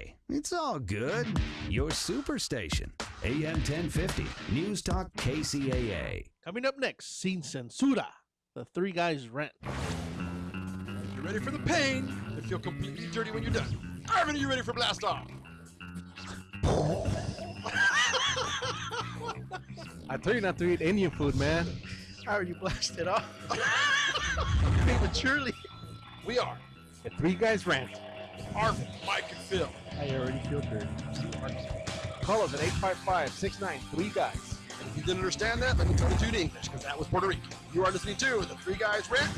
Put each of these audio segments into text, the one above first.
Hey, it's all good. Your superstation, AM 1050, News Talk KCAA. Coming up next, Sin Censura, the Three Guys Rant. You're ready for the pain to feel completely dirty when you're done. Arvin, are you ready for blast off? I told you not to eat Indian food, man. How are you blasted off? Prematurely. We are The Three Guys Rant. Arvin, Mike, and Phil. I already feel dirty. Call us at 855-693-GUYS. And if you didn't understand that, let me substitute to English, because that was Puerto Rican. You are listening to the Three Guys Rant.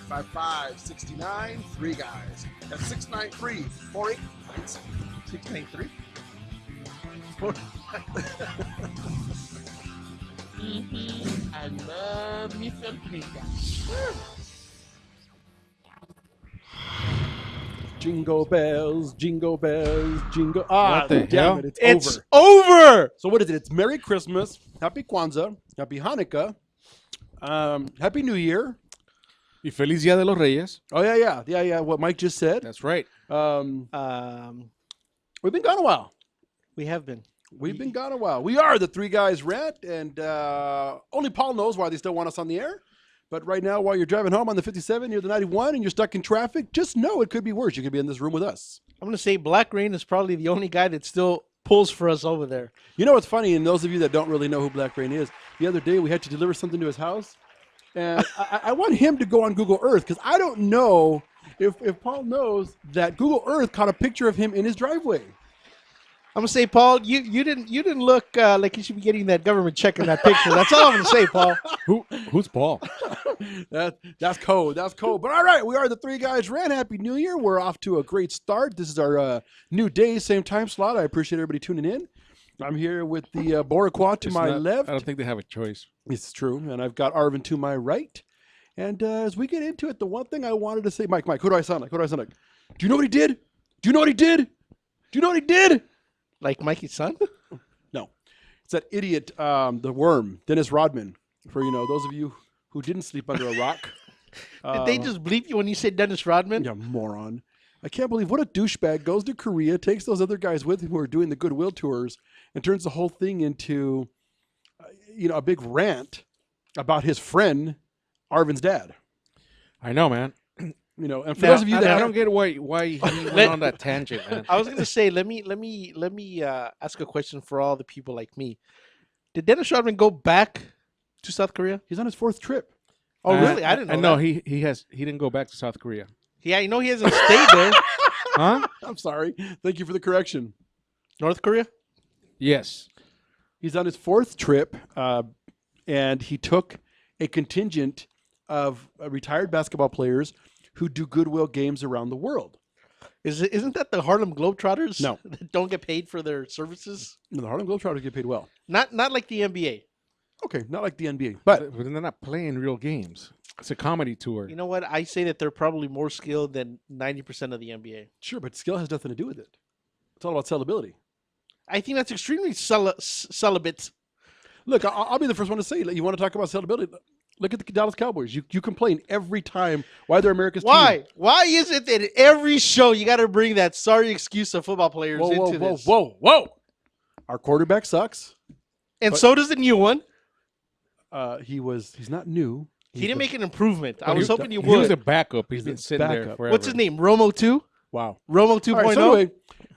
855-69 3 Guys. That's 693 693. I love me some pizza. Jingle bells, jingle bells, jingle. What the hell? It, It's over. over. So what is it? It's Merry Christmas, Happy Kwanzaa, Happy Hanukkah, Happy New Year. Y Feliz Día de los Reyes. Oh yeah. What Mike just said. That's right. We've been gone a while. We have been. We've been gone a while. We are the Three Guys Rant, and only Paul knows why they still want us on the air. But right now, while you're driving home on the 57 near the 91 and you're stuck in traffic, just know it could be worse. You could be in this room with us. I'm going to say Black Rain is probably the only guy that still pulls for us over there. You know what's funny, and those of you that don't really know who Black Rain is, the other day we had to deliver something to his house, and I want him to go on Google Earth, because I don't know if Paul knows that Google Earth caught a picture of him in his driveway. I'm gonna say, Paul, you didn't look like you should be getting that government check in that picture. That's all I'm gonna say, Paul. Who's Paul? That's code. That's code. But all right, we are the Three Guys Rant. Happy New Year. We're off to a great start. This is our new day, same time slot. I appreciate everybody tuning in. I'm here with the Boriqua to my left. I don't think they have a choice. It's true. And I've got Arvin to my right. And as we get into it, the one thing I wanted to say, Mike, who do I sound like? Do you know what he did? Like Mikey's son? No. It's that idiot, the worm, Dennis Rodman. For, those of you who didn't sleep under a rock. Did they just bleep you when you said Dennis Rodman? Yeah, moron. I can't believe what a douchebag goes to Korea, takes those other guys with him who are doing the goodwill tours, and turns the whole thing into, a big rant about his friend, Arvin's dad. I know, man. And for those of you that I don't get why he went on that tangent, man. I was gonna say, let me ask a question for all the people like me. Did Dennis Rodman go back to South Korea? He's on his 4th trip. Oh, really? I didn't know. I know that. he didn't go back to South Korea. Yeah, I know he hasn't stayed there. Huh? I'm sorry. Thank you for the correction. North Korea? Yes. He's on his 4th trip, and he took a contingent of retired basketball players who do goodwill games around the world. Isn't that the Harlem Globetrotters? No. That don't get paid for their services? No, the Harlem Globetrotters get paid well. Not like the NBA. Okay, not like the NBA, but But they're not playing real games. It's a comedy tour. You know what? I say that they're probably more skilled than 90% of the NBA. sure, but skill has nothing to do with it. It's all about sellability. I think that's extremely celibate. Look, I'll be the first one to say, you want to talk about sellability? Look at the Dallas Cowboys. You complain every time why they're America's Why? team. Why is it that every show you got to bring that sorry excuse of football players into this? Whoa. Our quarterback sucks. And so does the new one. He's not new. He didn't make an improvement. I Well, was he- hoping you He was would. a backup. He's been the sitting there backup. forever. What's his name? Romo 2? Wow. Romo 2.0? All right, so anyway,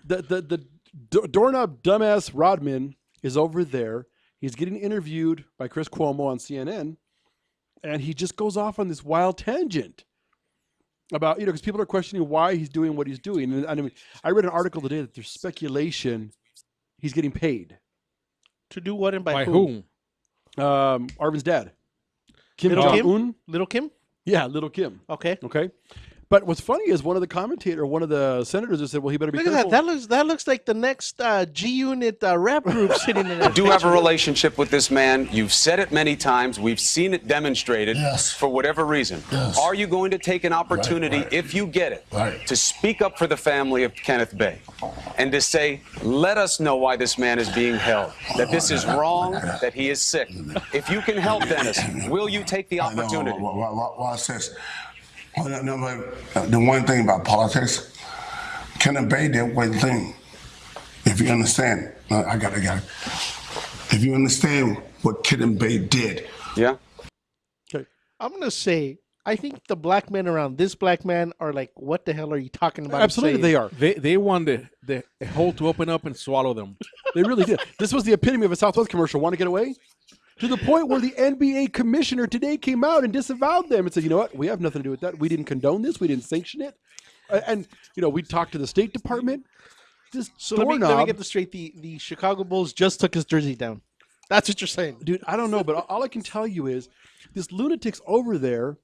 the doorknob dumbass Rodman is over there. He's getting interviewed by Chris Cuomo on CNN, and he just goes off on this wild tangent about, because people are questioning why he's doing what he's doing. And I mean, I read an article today that there's speculation he's getting paid. To do what and by, By whom? whom? Arvin's dad. Kim Little Kim? Jong-un? Little Kim? Yeah, little Kim. Okay. Okay. But what's funny is one of the senators has said, well, he better be Look at careful. that. That looks like the next G-Unit rap group sitting in I that do have a picture. relationship with this man. You've said it many times. We've seen it demonstrated Yes. for whatever reason. Yes. Are you going to take an opportunity, Right. if you get it, Right. to speak up for the family of Kenneth Bay and to say, let us know why this man is being held, that this is wrong, that he is sick? If you can help Dennis, will you take the opportunity? Watch this. The one thing about politics, Kenneth Bay did one thing. If you understand, I got it. If you understand what Kid and Bay did. Yeah. I'm going to say, I think the black men around this black man are like, what the hell are you talking about? Absolutely, they are. They want the hole to open up and swallow them. They really did. This was the epitome of a Southwest commercial. Want to get away? To the point where the NBA commissioner today came out and disavowed them and said, you know what? We have nothing to do with that. We didn't condone this. We didn't sanction it. And, we talked to the State Department. So let me get this straight. The Chicago Bulls just took his jersey down. That's what you're saying. Dude, I don't know, but all I can tell you is this lunatic's over there,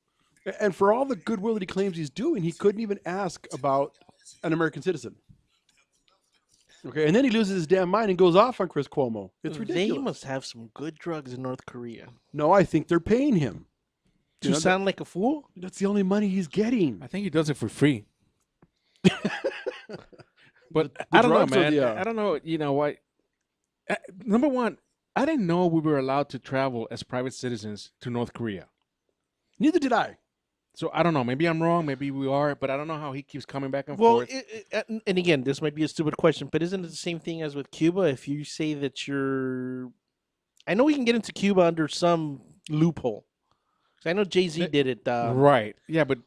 and for all the goodwill that he claims he's doing, he couldn't even ask about an American citizen. Okay, and then he loses his damn mind and goes off on Chris Cuomo. It's ridiculous. They must have some good drugs in North Korea. No, I think they're paying him. To sound like a fool? That's the only money he's getting. I think he does it for free. But I don't know, man. I don't know. You know what? Number one, I didn't know we were allowed to travel as private citizens to North Korea. Neither did I. So I don't know. Maybe I'm wrong. Maybe we are. But I don't know how he keeps coming back and Well, forth. and again, this might be a stupid question, but isn't it the same thing as with Cuba? If you say that you're... I know we can get into Cuba under some loophole. I know Jay-Z did it. Right. Yeah, but...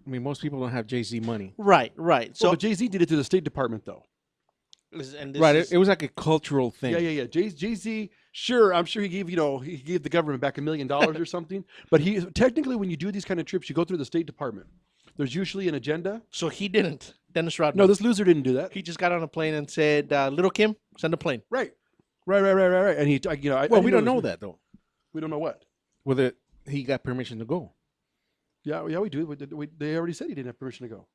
I mean, most people don't have Jay-Z money. Right. So but Jay-Z did it through the State Department, though. Right. It was like a cultural thing. Yeah. Jay-Z, sure, I'm sure he gave the government back $1 million or something. But technically, when you do these kind of trips, you go through the State Department. There's usually an agenda. So he didn't. Dennis Rodman. No, this loser didn't do that. He just got on a plane and said, "Little Kim, send a plane." Right. And he, well, we don't know that though. We don't know what. Whether he got permission to go. Yeah, we do. They already said he didn't have permission to go.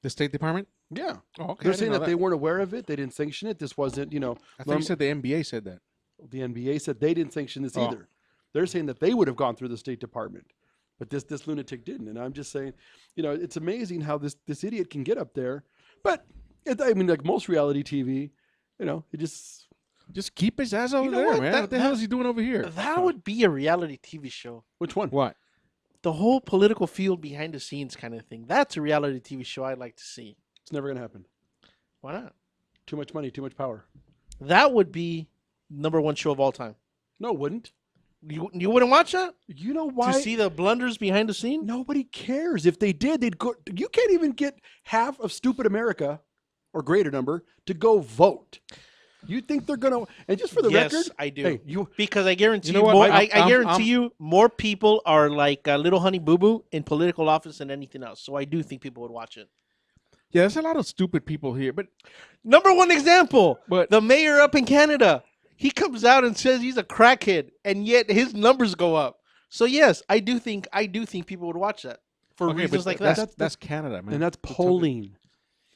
The State Department? Yeah. Oh, okay. They're saying that they weren't aware of it. They didn't sanction it. This wasn't, I thought you said the NBA said that. The NBA said they didn't sanction this either. They're saying that they would have gone through the State Department, but this lunatic didn't. And I'm just saying, it's amazing how this idiot can get up there. But like most reality TV, it just keep his ass over there, man. What the hell is he doing over here? That would be a reality TV show. Which one? What? The whole political field behind the scenes kind of thing. That's a reality TV show I'd like to see. It's never going to happen. Why not? Too much money, too much power. That would be #1 show of all time. No, it wouldn't. You wouldn't watch that? You know why? To see the blunders behind the scene? Nobody cares. If they did, they'd go. You can't even get half of stupid America, or greater number, to go vote. You think they're gonna? And just for the record, yes, I do. Hey, because I guarantee you know what, I guarantee you, more people are like Little Honey Boo Boo in political office than anything else. So I do think people would watch it. Yeah, there's a lot of stupid people here, but #1 example, but the mayor up in Canada, he comes out and says he's a crackhead, and yet his numbers go up. So yes, I do think people would watch that for reasons like that. That's Canada, man, and that's polling.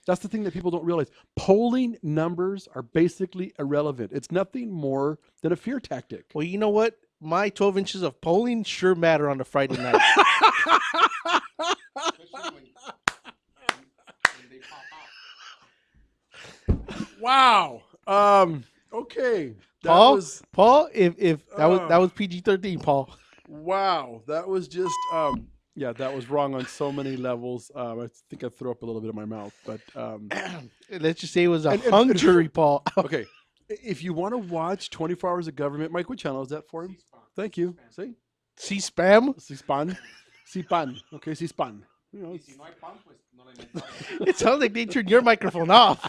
That's the thing that people don't realize. Polling numbers are basically irrelevant. It's nothing more than a fear tactic. Well, you know what? My 12 inches of polling sure matter on a Friday night. Wow. Okay. Paul, if that was PG-13, Paul. Wow. That was just yeah, that was wrong on so many levels. I think I threw up a little bit in my mouth, but let's just say it was a hung jury, Paul. Okay. If you want to watch 24 Hours of Government, Mike, what channel is that for him? Thank you. See? C-SPAN? C-SPAN. C-SPAN. Okay, C-SPAN. It sounds like they turned your microphone off.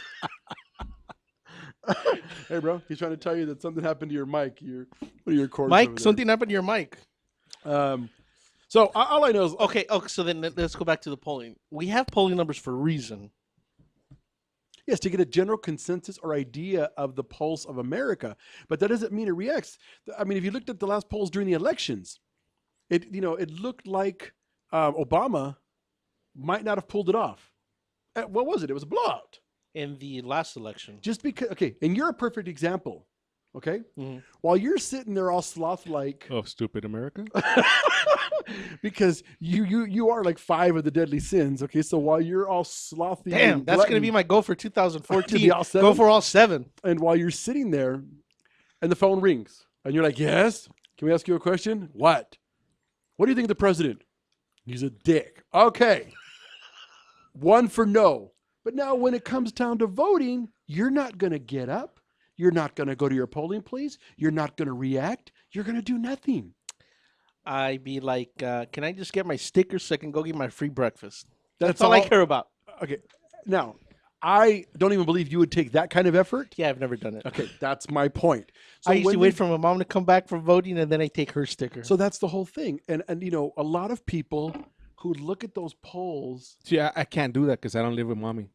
Hey, bro, he's trying to tell you that something happened to your mic. What are your cords? Mike, something happened to your mic. So all I know is okay. So then let's go back to the polling. We have polling numbers for a reason. yes, to get a general consensus or idea of the pulse of America, but that doesn't mean it reacts. I mean, if you looked at the last polls during the elections, it looked like Obama might not have pulled it off. What was it? It was a blowout. In the last election. Just because, okay, and you're a perfect example, okay? Mm-hmm. While you're sitting there all sloth-like. Oh, stupid America. Because you are like 5 of the deadly sins, okay? So while you're all slothy. Damn, that's going to be my goal for 2014. All 7? Go for all 7. And while you're sitting there and the phone rings and you're like, yes, can we ask you a question? What do you think of the president? He's a dick. Okay. 1 for no. But now when it comes down to voting, you're not going to get up. You're not going to go to your polling place. You're not going to react. You're going to do nothing. I'd be like, can I just get my sticker so I can go get my free breakfast? That's all I care about. Okay. Now, I don't even believe you would take that kind of effort. Yeah, I've never done it. Okay, that's my point. So I used to wait for my mom to come back from voting, and then I take her sticker. So that's the whole thing. And you know, a lot of people who look at those polls. See, I can't do that because I don't live with mommy.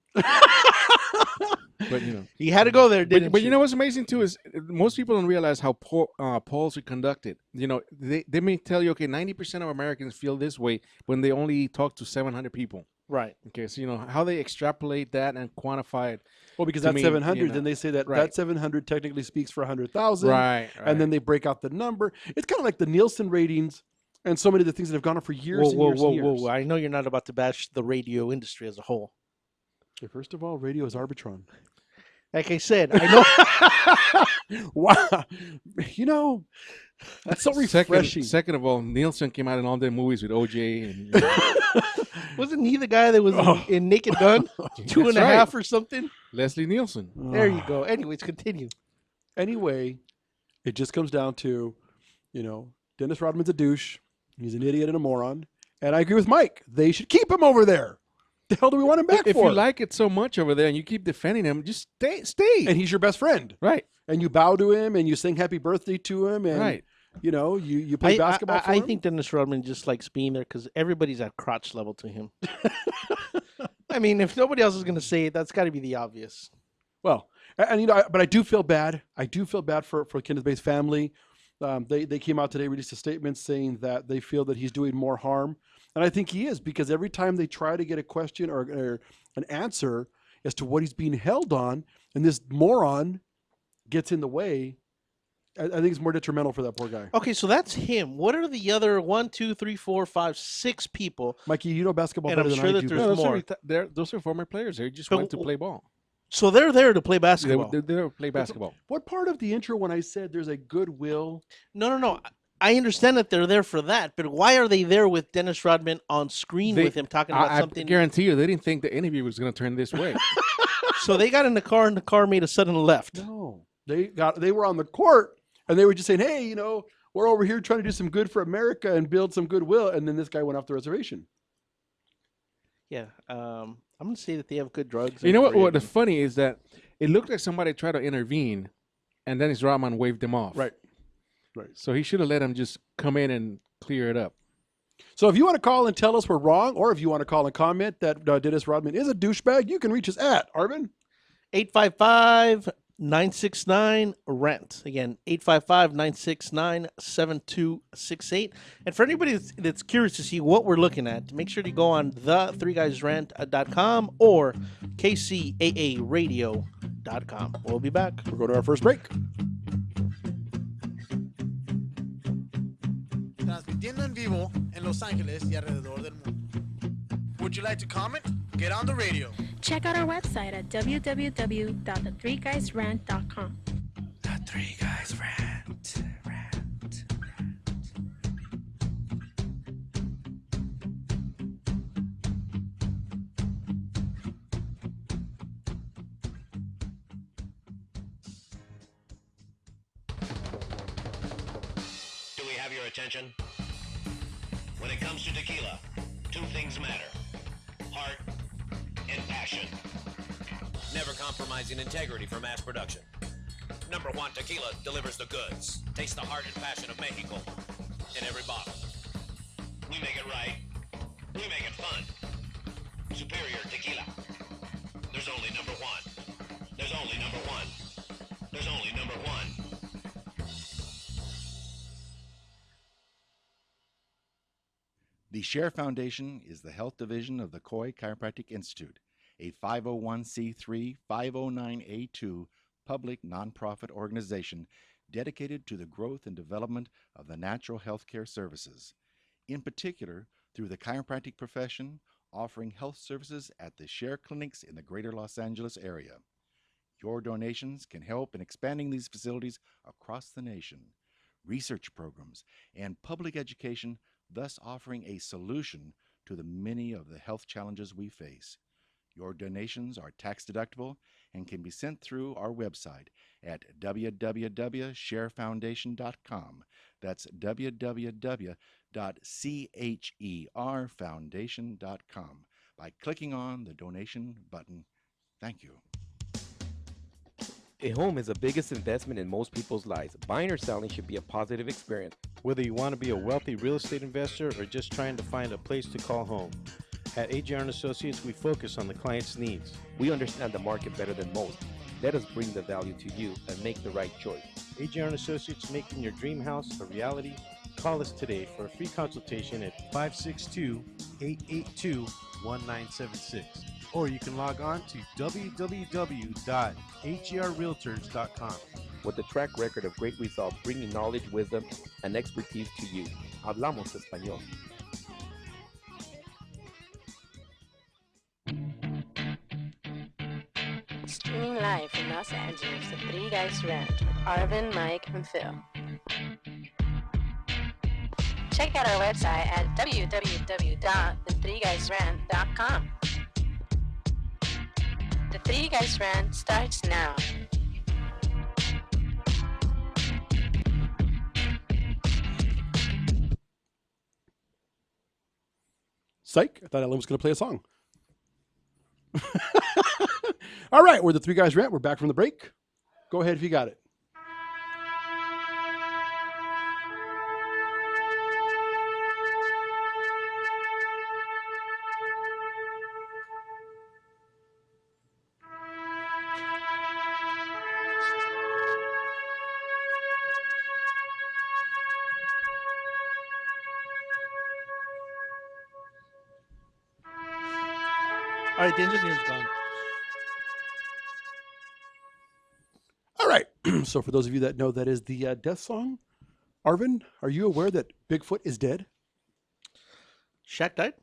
But you know, you had to go there, didn't you? But you know what's amazing too is most people don't realize how polls are conducted. You know, they may tell you, okay, 90% of Americans feel this way when they only talk to 700 people. Right. Okay, so you know how they extrapolate that and quantify it. Well, because that's 700, you know, then they say that that 700 technically speaks for 100,000. Right. And then they break out the number. It's kind of like the Nielsen ratings and so many of the things that have gone on for years and years and years. Whoa. I know you're not about to bash the radio industry as a whole. Okay, first of all, radio is Arbitron. Like I said, I know. Wow. You know, that's so refreshing. Second of all, Nielsen came out in all their movies with OJ. And, wasn't he the guy that was in Naked Gun? 2.5 or something? Leslie Nielsen. There you go. Anyways, continue. Anyway, it just comes down to, you know, Dennis Rodman's a douche. He's an idiot and a moron. And I agree with Mike. They should keep him over there. The hell do we want him back for? If you like it so much over there and you keep defending him, just stay. And he's your best friend. Right. And you bow to him and you sing happy birthday to him. And, you know, you play basketball for him. I think Dennis Rodman just likes being there because everybody's at crotch level to him. I mean, if nobody else is going to say it, that's got to be the obvious. Well, and you know, but I do feel bad. I do feel bad for Kenneth Bay's family. They came out today, released a statement saying that they feel that he's doing more harm. And I think he is, because every time they try to get a question or an answer as to what he's being held on, and this moron gets in the way, I think it's more detrimental for that poor guy. Okay, so that's him. What are the other 1, 2, 3, 4, 5, 6 people? Mikey, you know basketball better than I do. And I'm sure that there's more. Those are former players. They just went to play ball. So they're there to play basketball. They're there to play basketball. What part of the intro when I said there's a goodwill? No. I understand that they're there for that, but why are they there with Dennis Rodman on screen with him talking about something? I guarantee you, they didn't think the interview was going to turn this way. So they got in the car, and the car made a sudden left. No, they were on the court, and they were just saying, "Hey, you know, we're over here trying to do some good for America and build some goodwill." And then this guy went off the reservation. Yeah, I'm going to say that they have good drugs. You know what the funny is that it looked like somebody tried to intervene, and Dennis Rodman waved him off. Right. So he should have let him just come in and clear it up. So if you want to call and tell us we're wrong, or if you want to call and comment that Dennis Rodman is a douchebag, you can reach us at Arvin 855-969-RANT. Again, 855-969-7268. And for anybody that's curious to see what we're looking at, make sure to go on the3guysrant.com or kcaaradio.com. We'll be back. We'll go to our first break. Transmitiendo en vivo en Los Ángeles y alrededor del mundo. Would you like to comment? Get on the radio. Check out our website at www.the3guysrant.com. The Three Guys Rant. Do we have your attention? When it comes to tequila, two things matter: heart and passion. Never compromising integrity for mass production. Number one tequila delivers the goods. Taste the heart and passion of Mexico in every bottle. We make it right. We make it fun. Superior tequila. There's only number one. There's only number one. There's only number one. The Share Foundation is the health division of the Coy Chiropractic Institute, a 501c3 509A2 public nonprofit organization dedicated to the growth and development of the natural health care services, in particular through the chiropractic profession, offering health services at the Share clinics in the greater Los Angeles area. Your donations can help in expanding these facilities across the nation, research programs, and public education, thus offering a solution to the many of the health challenges we face. Your donations are tax deductible and can be sent through our website at www.sharefoundation.com. That's www.cherfoundation.com by clicking on the donation button. Thank you. A home is the biggest investment in most people's lives. Buying or selling should be a positive experience. Whether you want to be a wealthy real estate investor or just trying to find a place to call home. At AGR & Associates, we focus on the client's needs. We understand the market better than most. Let us bring the value to you and make the right choice. AGR & Associates, making your dream house a reality. Call us today for a free consultation at 562-882-1976. Or you can log on to www.agrrealtors.com. With a track record of great results, bringing knowledge, wisdom, and expertise to you. Hablamos español. Streaming live from Los Angeles, the Three Guys Rant with Arvin, Mike, and Phil. Check out our website at www.the3guysrant.com. The Three Guys Rant starts now. Psych. I thought Ellen was going to play a song. All right, we're the Three Guys Rant. We're back from the break. Go ahead if you got it. All right, the engineer's gone. All right. So for those of you that know, that is the death song. Arvin, are you aware that Bigfoot is dead? Shaq died?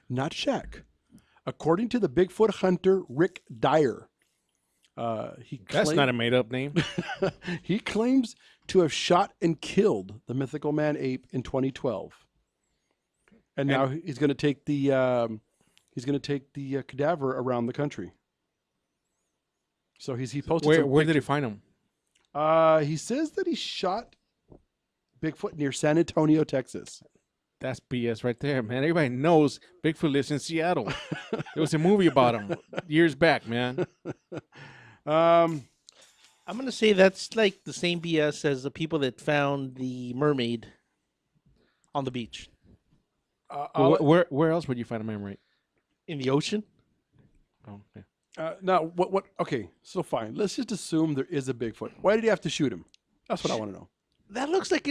Not Shaq. According to the Bigfoot hunter Rick Dyer, That's not a made-up name. He claims to have shot and killed the mythical man ape in 2012, and now he's going to take the cadaver around the country. So he posted. Where did he find him? He says that he shot Bigfoot near San Antonio, Texas. That's BS right there, man. Everybody knows Bigfoot lives in Seattle. There was a movie about him years back, man. I'm going to say that's like the same BS as the people that found the mermaid on the beach. Where else would you find a mermaid? In the ocean? Oh, okay. Now, what? Okay, so fine. Let's just assume there is a Bigfoot. Why did he have to shoot him? That's what I want to know. That looks like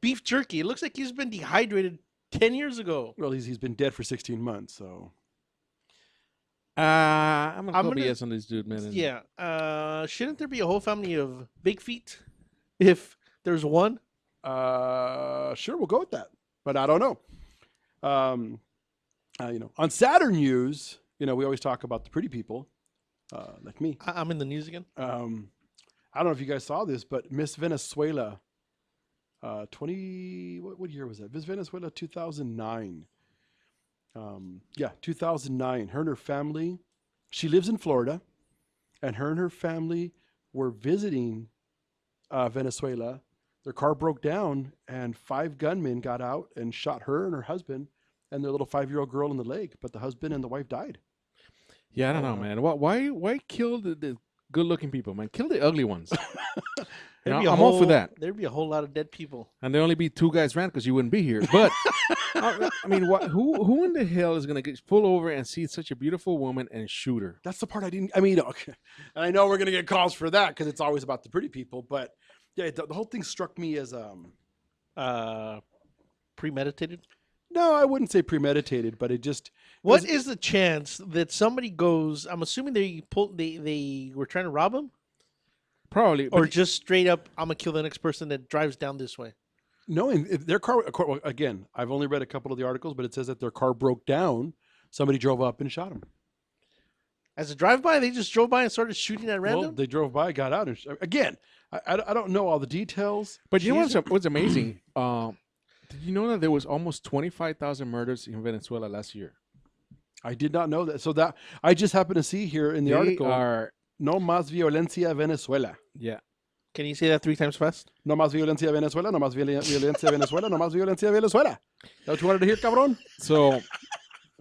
beef jerky. It looks like he's been dehydrated 10 years ago. Well, he's been dead for 16 months, so. I'm gonna BS on this dude, man. Yeah. Shouldn't there be a whole family of big feet if there's one? Sure, we'll go with that, but I don't know. On Saturn News, we always talk about the pretty people, like me. I'm in the news again. I don't know if you guys saw this, but Miss Venezuela, what year was that? Miss Venezuela 2009. 2009. Her and her family, she lives in Florida, and her family were visiting Venezuela. Their car broke down, and 5 gunmen got out and shot her and her husband and their little 5-year-old girl in the leg, but the husband and the wife died. Yeah, I don't know, man. Why kill the good-looking people, man? Kill the ugly ones. I'm all for that. There'd be a whole lot of dead people. And there'd only be 2 guys rant because you wouldn't be here. But, I mean, who in the hell is going to pull over and see such a beautiful woman and shoot her? That's the part okay. And I know we're going to get calls for that because it's always about the pretty people. But, yeah, the whole thing struck me as premeditated. No, I wouldn't say premeditated, but it just. What is the chance that somebody goes? I'm assuming they were trying to rob him. Probably, or just straight up, I'm gonna kill the next person that drives down this way. No, and their car. Again, I've only read a couple of the articles, but it says that their car broke down. Somebody drove up and shot him. As a drive-by, they just drove by and started shooting at random. Well, they drove by, got out, and again, I don't know all the details. But you know what's amazing? Did you know that there was almost 25,000 murders in Venezuela last year? I did not know that. So that I just happened to see here in the They article. are, No más violencia Venezuela. yeah. Can you say that 3 times fast? No más violencia Venezuela. No más violencia Venezuela. No más violencia Venezuela. That's what you wanted to hear, cabrón? So,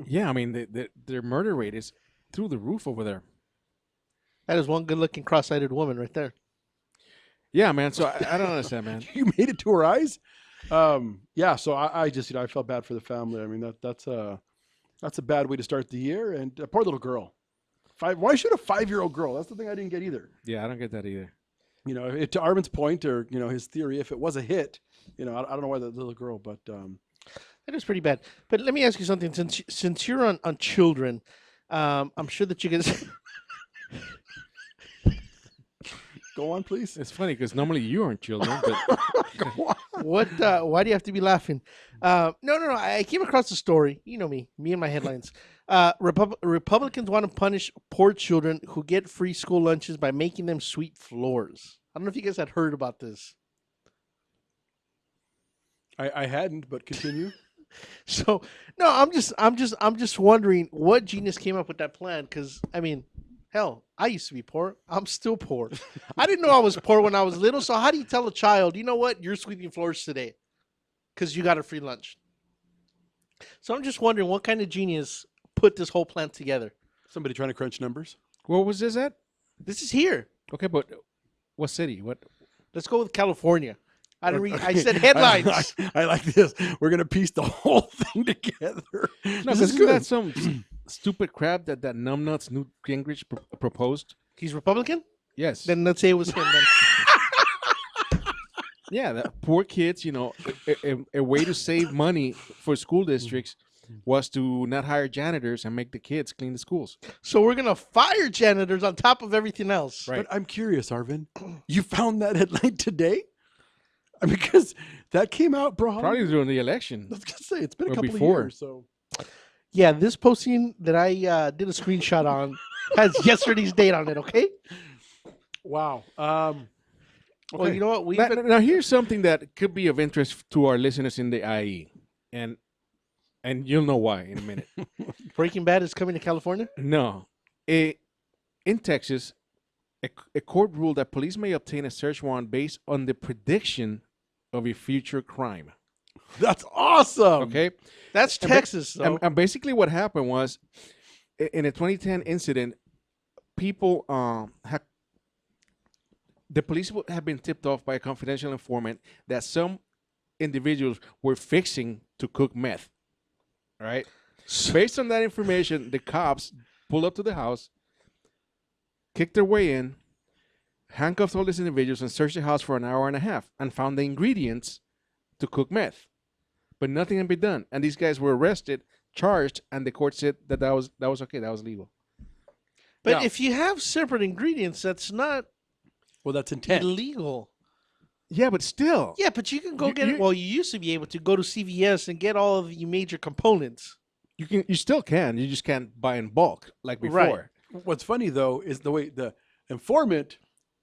yeah, I mean, their murder rate is through the roof over there. That is one good-looking cross-eyed woman right there. Yeah, man. So I don't understand, man. You made it to her eyes. Yeah. So I just, I felt bad for the family. I mean, that's a bad way to start the year. And a poor little girl. Why should a 5-year-old girl? That's the thing I didn't get either. Yeah, I don't get that either. You know, to Armin's point, or his theory, if it was a hit, I don't know why the little girl, but that is pretty bad. But let me ask you something. Since you're on children, I'm sure that you guys. Go on, please. It's funny because normally you aren't children, but What? Why do you have to be laughing? No. I came across a story. You know me and my headlines. Republicans want to punish poor children who get free school lunches by making them sweep floors. I don't know if you guys had heard about this. I hadn't, but continue. So no, I'm just wondering what genius came up with that plan. Because I mean, hell, I used to be poor. I'm still poor. I didn't know I was poor when I was little. So how do you tell a child, you know what, you're sweeping floors today because you got a free lunch? So I'm just wondering what kind of genius put this whole plan together. Somebody trying to crunch numbers. where was this at? This is here. Okay, but what city? What? Let's go with California. I didn't read. I said headlines. I like this. We're gonna piece the whole thing together. No, This is isn't good. that some stupid crap that numbnuts Newt Gingrich proposed? He's Republican? Yes. Then let's say it was him. Then. Yeah, that poor kids. A way to save money for school districts was to not hire janitors and make the kids clean the schools. So we're gonna fire janitors on top of everything else. Right. But I'm curious, Arvin. You found that headline today? Because that came out, bro. Probably during the election. I was gonna say it's been a Or couple before. of years. So Yeah, this posting that I did a screenshot on has yesterday's date on it. Okay. wow. Well, you know what? Now here's something that could be of interest to our listeners in the IE, and you'll know why in a minute. Breaking Bad is coming to California. No, in Texas, a court ruled that police may obtain a search warrant based on the prediction of a future crime. That's awesome. Okay, That's Texas. though. and basically what happened was, in a 2010 incident, people the police had been tipped off by a confidential informant that some individuals were fixing to cook meth. All right. Based on that information, the cops pulled up to the house, kicked their way in, handcuffed all these individuals, and searched the house for an hour and a half and found the ingredients to cook meth. But nothing had been done. And these guys were arrested, charged, and the court said that was okay, that was legal. But Now- if you have separate ingredients, that's not Well, that's intent. illegal. Yeah, but still. Yeah, but you can go get it. you- Well, you used to be able to go to CVS and get all of the major components. You still can. You just can't buy in bulk like before. Right. What's funny though is the way the informant.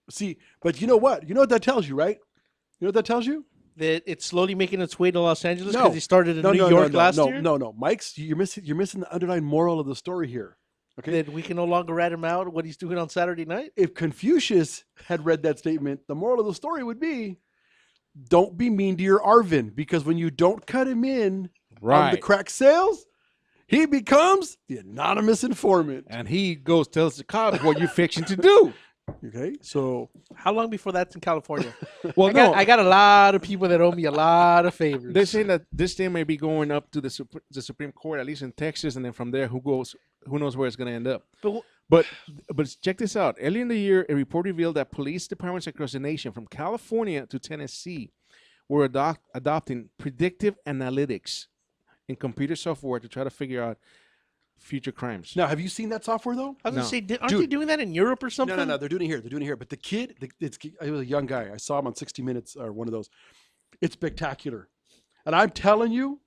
See, but you know what? You know what that tells you, right? You know what that tells you? That it's slowly making its way to Los Angeles No. because he started in New York last year. No. Mike's, you're missing the underlying moral of the story here. Okay. That we can no longer rat him out what he's doing on Saturday night. If Confucius had read that statement, the moral of the story would be, don't be mean to your Arvin, because when you don't cut him in on the Right. crack sales, he becomes the anonymous informant. And he goes tells the cops what you're fixing to do. Okay, so How long before that's in California? Well, I got a lot of people that owe me a lot of favors. They're saying that this thing may be going up to the Supreme Court, at least in Texas, and then from there, who knows where it's going to end up. But check this out. Earlier in the year, a report revealed that police departments across the nation, from California to Tennessee, were adopting predictive analytics in computer software to try to figure out future crimes. now have you seen that software though? I was No. gonna say, aren't Dude. they doing that in Europe or something? No, they're doing it here. They're doing it here. But the kid, he was a young guy. I saw him on 60 Minutes or one of those. It's spectacular. And I'm telling you,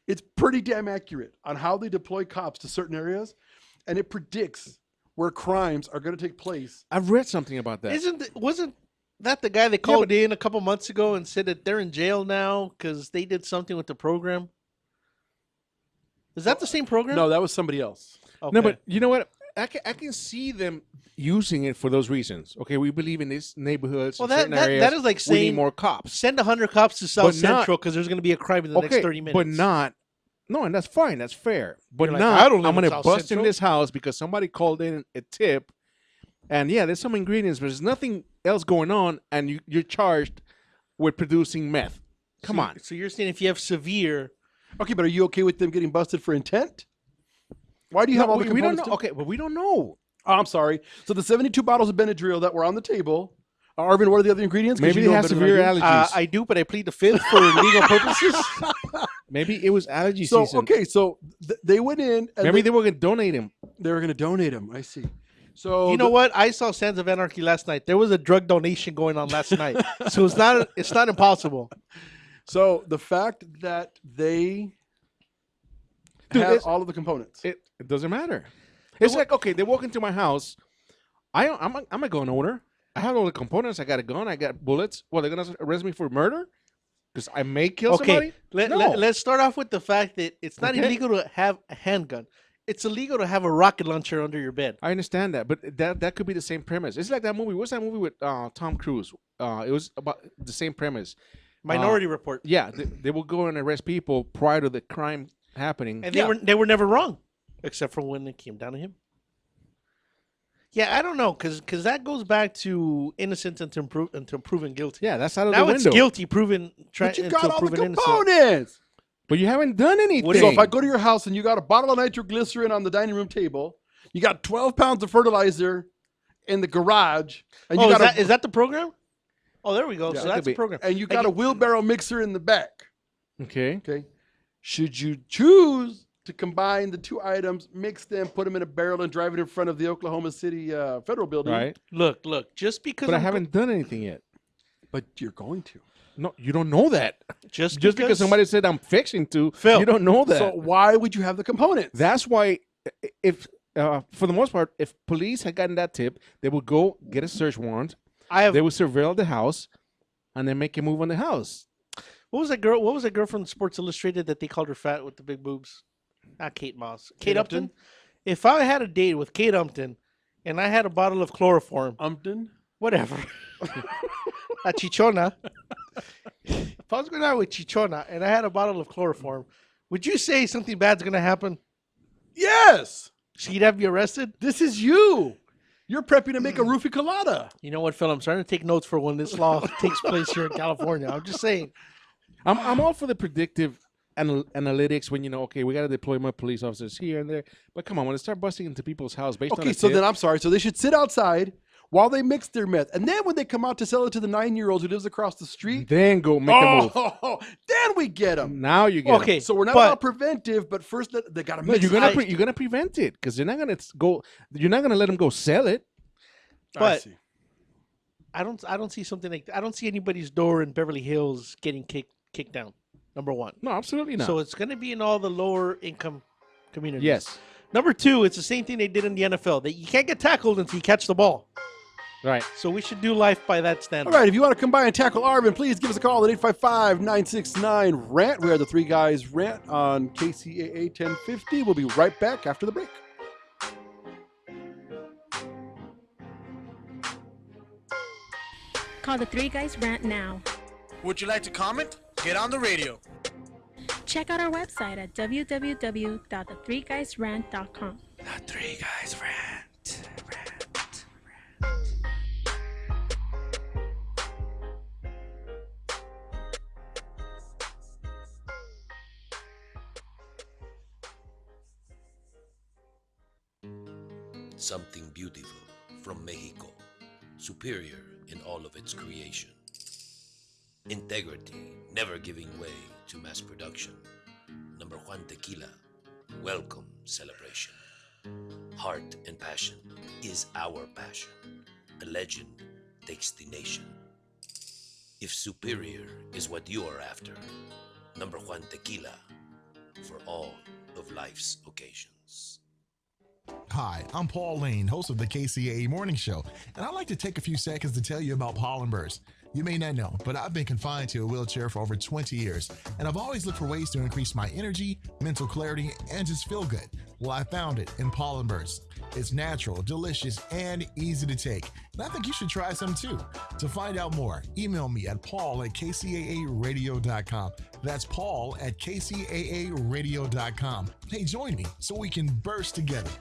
it's pretty damn accurate on how they deploy cops to certain areas. And it predicts where crimes are going to take place. I've read something about that. Wasn't that the guy they called in a couple months ago and said that they're in jail now because they did something with the program? Is that the same program? No, that was somebody else. Okay. No, but you know what? I can see them using it for those reasons. Okay, we believe in these neighborhoods. Well, in certain that areas, is like we need saying more cops. Send 100 cops to South But not- Central because there's going to be a crime in the next 30 minutes. but not. No, and that's fine. That's fair. But You're like, not. I don't live I'm in going to South bust Central. in this house because somebody called in a tip, and yeah, there's some ingredients, but there's nothing else going on, and you're charged with producing meth. Come on. So you're saying if you have severe. Okay, but are you okay with them getting busted for intent? Why do you have all the we don't components? know. Okay, but we don't know. Oh, I'm sorry. So the 72 bottles of Benadryl that were on the table. Arvin, what are the other ingredients? 'Cause Maybe you they know have better than severe I do. allergies. I do, but I plead the fifth for legal purposes. Maybe it was allergy So season. okay, so they went in. And Maybe they were going to donate him. They were going to donate them. I see. So You know what? I saw Sons of Anarchy last night. There was a drug donation going on last night, so it's not impossible. So the fact that they had all of the components. It doesn't matter. It's like, okay, they walk into my house. I'm a gun owner. I have all the components. I got a gun. I got bullets. Well, they're going to arrest me for murder? Because I may kill somebody? Let's start off with the fact that it's not Okay. illegal to have a handgun. It's illegal to have a rocket launcher under your bed. I understand that, but that could be the same premise. It's like that movie. What's that movie with Tom Cruise? It was about the same premise. Minority Report. Yeah, they will go and arrest people prior to the crime happening. And they were never wrong, except for when it came down to him. Yeah, I don't know, because that goes back to innocent until proven guilty. Yeah, that's out of now the it's window. guilty proven. But you got all the components. But you haven't done anything. So if I go to your house and you got a bottle of nitroglycerin on the dining room table, you got 12 pounds of fertilizer in the garage, and you got is that the program? Oh, there we go. Yeah, so that that's could be. the program. And you got a wheelbarrow mixer in the back. Okay. Okay. Should you choose to combine the two items, mix them, put them in a barrel, and drive it in front of the Oklahoma City Federal Building? Right. Look. Just because. But I haven't done anything yet. But you're going to. No, you don't know that. Just because somebody said I'm fixing to, Phil, you don't know that. So why would you have the components? That's why, if for the most part, if police had gotten that tip, they would go get a search warrant. They would surveil the house, and then make a move on the house. What was that girl? What was that girl from Sports Illustrated that they called her fat with the big boobs? Not Kate Moss. Kate Upton. If I had a date with Kate Upton, and I had a bottle of chloroform, whatever, a chichona. If I was going out with chichona and I had a bottle of chloroform, would you say something bad's going to happen? Yes. She'd have you arrested? This is you. You're prepping to make a roofie colada. You know what, Phil? I'm starting to take notes for when this law takes place here in California. I'm just saying. I'm all for the predictive analytics when, okay, we got to deploy more police officers here and there. But come on, when they start busting into people's house based on Okay, a so tip, then I'm sorry. So they should sit outside while they mix their meth. And then when they come out to sell it to the 9-year-old who lives across the street, then go make a move. Then we get them. Now you get 'em. Okay, So we're not but- about preventive, but first they got to No, mix you're it. gonna prevent it because you're not gonna go. You're not gonna let them go sell it. But I don't see something like that. I don't see anybody's door in Beverly Hills getting kicked down. Number one. No, absolutely not. So it's going to be in all the lower income communities. Yes. Number two, it's the same thing they did in the NFL. That you can't get tackled until you catch the ball. Right. So we should do life by that standard. All right, if you want to come by and tackle Arvin, please give us a call at 855-969-RANT. We are the Three Guys Rant on KCAA 1050. We'll be right back after the break. Call the Three Guys Rant now. Would you like to comment? Get on the radio. Check out our website at www.the3guysrant.com. The Three Guys Rant. Something beautiful from Mexico, superior in all of its creation. Integrity, never giving way to mass production. Number One Tequila, welcome celebration. Heart and passion is our passion. The legend takes the nation. If superior is what you are after, Number One Tequila for all of life's occasions. Hi, I'm Paul Lane, host of the KCAA Morning Show, and I'd like to take a few seconds to tell you about pollen bursts. You may not know, but I've been confined to a wheelchair for over 20 years, and I've always looked for ways to increase my energy, mental clarity, and just feel good. Well, I found it in pollen bursts. It's natural, delicious, and easy to take, and I think you should try some too. To find out more, email me at paul@kcaaradio.com. That's paul@kcaaradio.com. Hey, join me so we can burst together.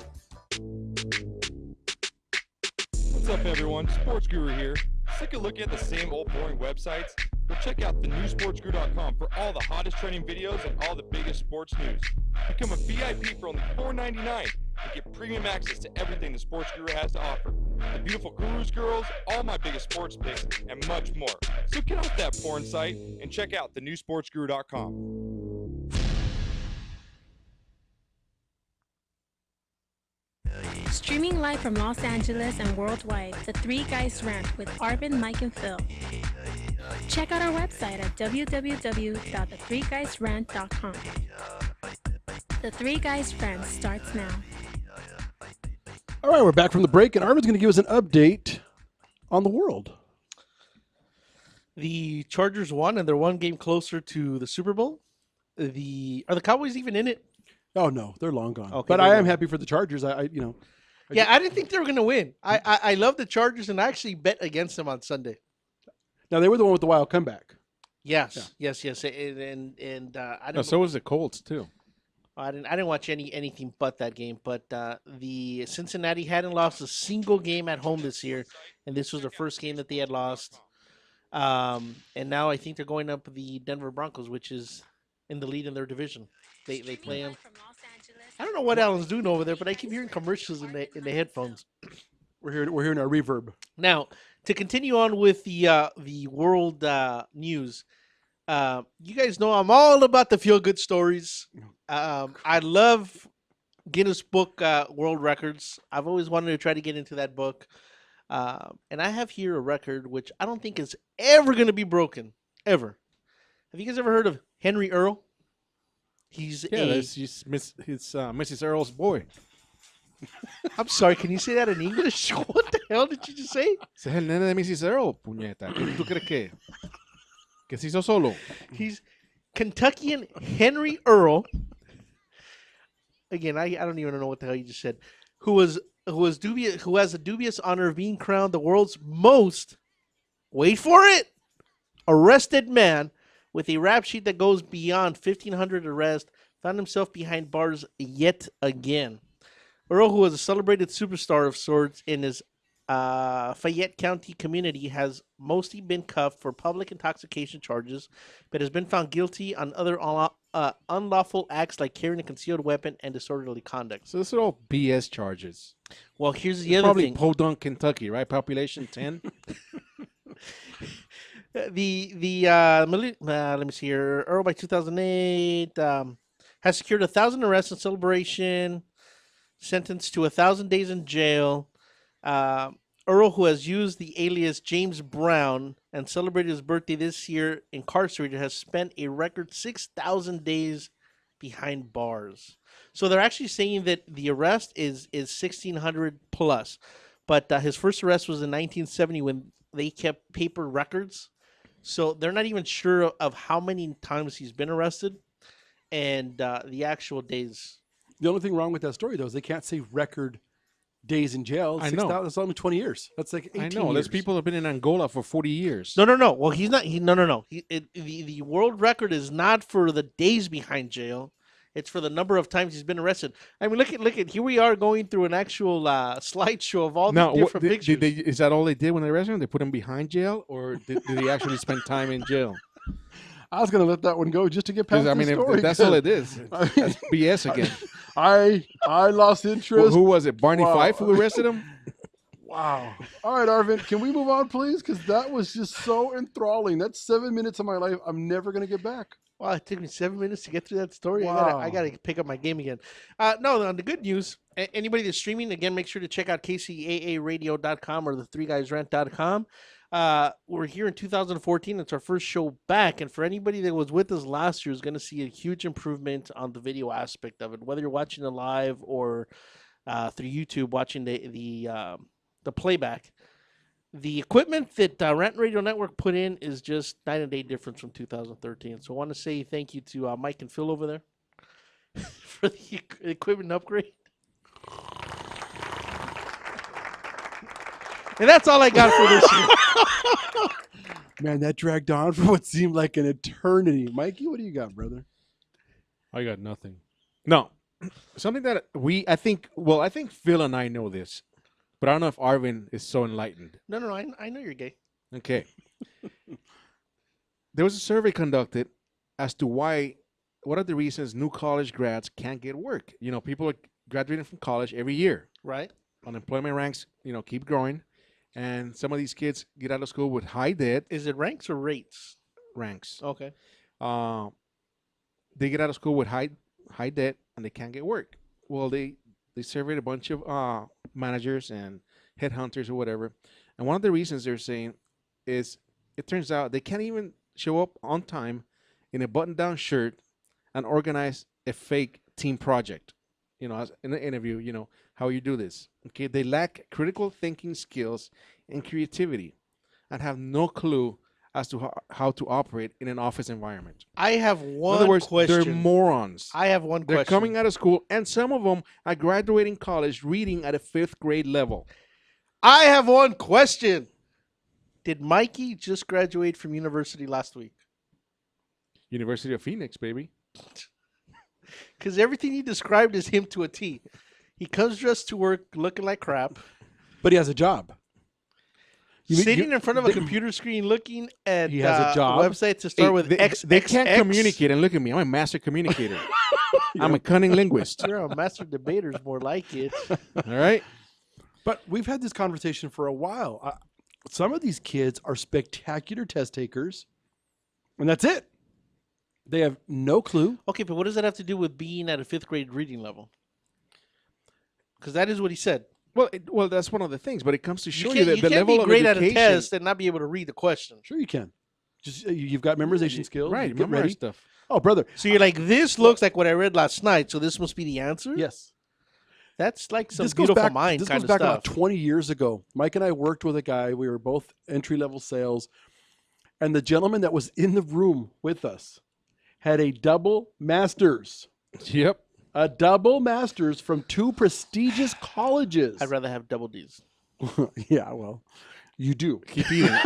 What's up, everyone? Sports Guru here. Sick of looking at the same old boring websites? Well, check out thenewsportsguru.com for all the hottest trending videos and all the biggest sports news. Become a VIP for only $4.99 and get premium access to everything the Sports Guru has to offer. The beautiful gurus, girls, all my biggest sports picks, and much more. So get off that porn site and check out thenewsportsguru.com. Streaming live from Los Angeles and worldwide, The Three Guys Rant with Arvin, Mike, and Phil. Check out our website at www.the3guysrant.com. The Three Guys Rant starts now. All right, we're back from the break, and Arvin's going to give us an update on the world. The Chargers won, and they're one game closer to the Super Bowl. Are the Cowboys even in it? Oh no, they're long gone. Okay, but they're I am long. happy for the Chargers. I didn't think they were going to win. I love the Chargers, and I actually bet against them on Sunday. Now they were the one with the wild comeback. Yes, yes, and I don't. So was the Colts too. I didn't watch anything but that game. But the Cincinnati hadn't lost a single game at home this year, and this was the first game that they had lost. And now I think they're going up the Denver Broncos, which is in the lead in their division. They play them. I don't know what Alan's doing over there, but I keep hearing commercials in the headphones. We're hearing our reverb. Now, to continue on with the world news, you guys know I'm all about the feel good stories. I love Guinness Book World Records. I've always wanted to try to get into that book, and I have here a record which I don't think is ever going to be broken ever. Have you guys ever heard of Henry Earl? He's Mrs. Earl's boy. I'm sorry, can you say that in English? What the hell did you just say? Ese es el nene de Mrs. Earl, puñeta. ¿Qué tú crees que? Que se hizo solo. He's Kentuckian Henry Earl. Again, I don't even know what the hell you just said. Who has a dubious honor of being crowned the world's most, wait for it, arrested man with a rap sheet that goes beyond 1,500 arrests, found himself behind bars yet again. Earl, who was a celebrated superstar of sorts in his Fayette County community, has mostly been cuffed for public intoxication charges, but has been found guilty on other unlawful acts like carrying a concealed weapon and disorderly conduct. So this are all BS charges. Well, here's the other probably thing. Podunk, Kentucky, right? Population 10. Let me see here. Earl by 2008 has secured 1,000 arrests in celebration, sentenced to 1,000 days in jail. Earl, who has used the alias James Brown and celebrated his birthday this year incarcerated, has spent a record 6,000 days behind bars. So they're actually saying that the arrest is 1,600 plus, but his first arrest was in 1970 when they kept paper records. So they're not even sure of how many times he's been arrested and the actual days. The only thing wrong with that story, though, is they can't say record days in jail. I know. That's only 20 years. That's like 18 I know. years. There's people that have been in Angola for 40 years. No. Well, he's not. No. The world record is not for the days behind jail. It's for the number of times he's been arrested. I mean, look at here we are going through an actual slideshow of all these different pictures. Is that all they did when they arrested him? They put him behind jail, or did he actually spend time in jail? I was going to let that one go just to get past the story. If that's all it is. That's BS again. I lost interest. Who was it? Barney Fife who arrested him? Wow. All right, Arvin, can we move on, please? Because that was just so enthralling. That's 7 minutes of my life I'm never going to get back. Wow, it took me 7 minutes to get through that story. Wow. I gotta pick up my game again. No, on the good news, anybody that's streaming, again, make sure to check out kcaaradio.com or the3guysrant.com. We're here in 2014. It's our first show back. And for anybody that was with us last year is going to see a huge improvement on the video aspect of it, whether you're watching it live or through YouTube watching the playback. The equipment that Rant Radio Network put in is just night and day difference from 2013. So I want to say thank you to Mike and Phil over there for the equipment upgrade. And that's all I got for this year. Man, that dragged on for what seemed like an eternity. Mikey, what do you got, brother? I got nothing. No. Something that I think Phil and I know this, but I don't know if Arvin is so enlightened. No, I know you're gay. Okay. There was a survey conducted as to what are the reasons new college grads can't get work. You know, people are graduating from college every year. Right. Unemployment ranks, keep growing. And some of these kids get out of school with high debt. Is it ranks or rates? Ranks. Okay. They get out of school with high debt and they can't get work. Well, they surveyed a bunch of managers and headhunters or whatever. And one of the reasons they're saying is it turns out they can't even show up on time in a button-down shirt and organize a fake team project. As in an interview, how you do this. Okay, they lack critical thinking skills and creativity and have no clue as to how to operate in an office environment. I have one In other words, question. they're morons. I have one question. They're coming out of school, and some of them are graduating college reading at a 5th grade level. I have one question. Did Mikey just graduate from university last week? University of Phoenix, baby. Because everything he described is him to a T. He comes dressed to work looking like crap. But he has a job. Sitting in front of a computer screen looking at he has a job. website to start with They can't communicate, and look at me. I'm a master communicator. I'm a cunning linguist. You're a master debater is more like it. All right. But we've had this conversation for a while. Some of these kids are spectacular test takers, and that's it. They have no clue. Okay, but what does that have to do with being at a 5th grade reading level? Because that is what he said. Well, that's one of the things, but it comes to show you that the level be of great education, at a test and not be able to read the question. Sure you can. Just you've got memorization skills. right? Get Memorize ready. stuff. Oh, brother. So you're like, this looks like what I read last night, so this must be the answer? Yes. That's like some This goes beautiful back, mind this kind goes of back stuff. about 20 years ago. Mike and I worked with a guy. We were both entry-level sales. And the gentleman that was in the room with us had a double master's. Yep. A double master's from 2 prestigious colleges. I'd rather have double D's. Yeah, well, you do. Keep eating.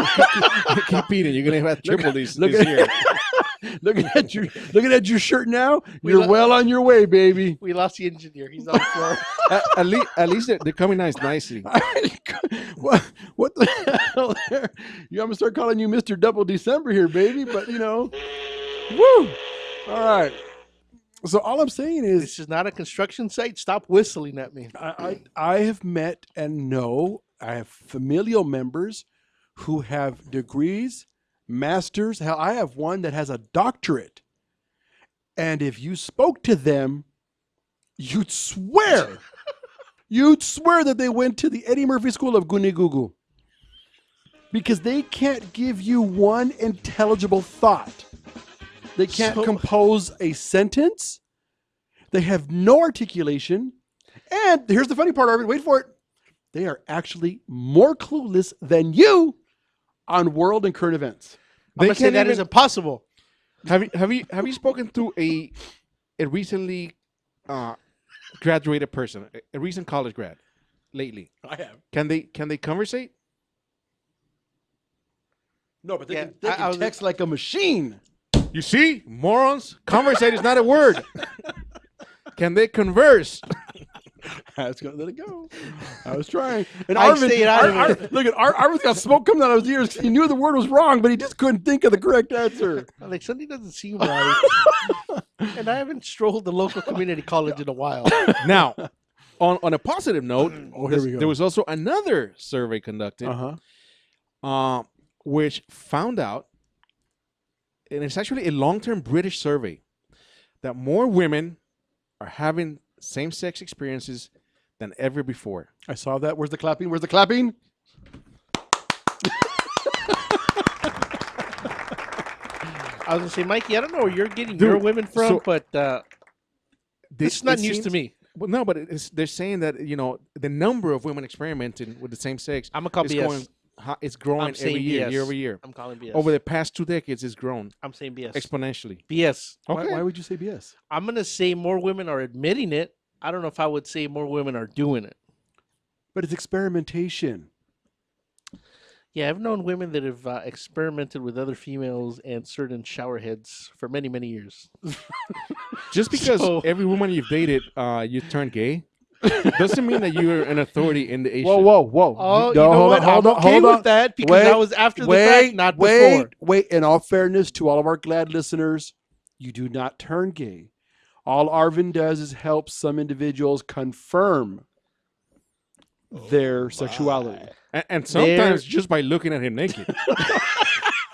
Keep eating. You're going to have triple these Look this year. looking at your shirt now. You're well on your way, baby. We lost the engineer. He's on the floor. At least they're coming nice nicely. What the hell there? I'm going to start calling you Mr. Double December here, baby. But, woo. All right. So all I'm saying is, this is not a construction site. Stop whistling at me. I have met and know, I have familial members who have degrees, masters. Hell, I have one that has a doctorate. And if you spoke to them, you'd swear that they went to the Eddie Murphy School of Goonie Goo Goo. Because they can't give you one intelligible thought. They can't compose a sentence. They have no articulation. And here's the funny part, Arvin. Wait for it. They are actually more clueless than you on world and current events. I'm gonna say that is impossible. Have you spoken to a recently graduated person, a recent college grad, lately? I have. Can they conversate? No, but they can text like a machine. You see, morons, conversate is not a word. Can they converse? I was going to let it go. I was trying. And I Arvin, say it out of it. look at Arvin's got smoke coming out of his ears because he knew the word was wrong, but he just couldn't think of the correct answer. Like something doesn't seem right. And I haven't strolled the local community college in a while. Now, on a positive note, here we go. there was also another survey conducted, which found out, and it's actually a long-term British survey, that more women are having same-sex experiences than ever before. I saw that. Where's the clapping? Where's the clapping? I was going to say, Mikey, I don't know where you're getting your women from, but this is not news to me. Well, no, but they're saying that the number of women experimenting with the same sex. I'm gonna call BS. It's growing every year, year over year. I'm calling BS. Over the past 2 decades, it's grown. I'm saying BS. Exponentially. BS. Okay. Why would you say BS? I'm gonna say more women are admitting it. I don't know if I would say more women are doing it. But it's experimentation. Yeah, I've known women that have experimented with other females and certain shower heads for many, many years. Just because every woman you've dated, you turn gay, doesn't mean that you're an authority in the issue. Whoa. Oh, you know what? I'm okay with that because that was after the fact, not before. Wait, in all fairness to all of our glad listeners, you do not turn gay. All Arvin does is help some individuals confirm their sexuality. And sometimes just by looking at him naked,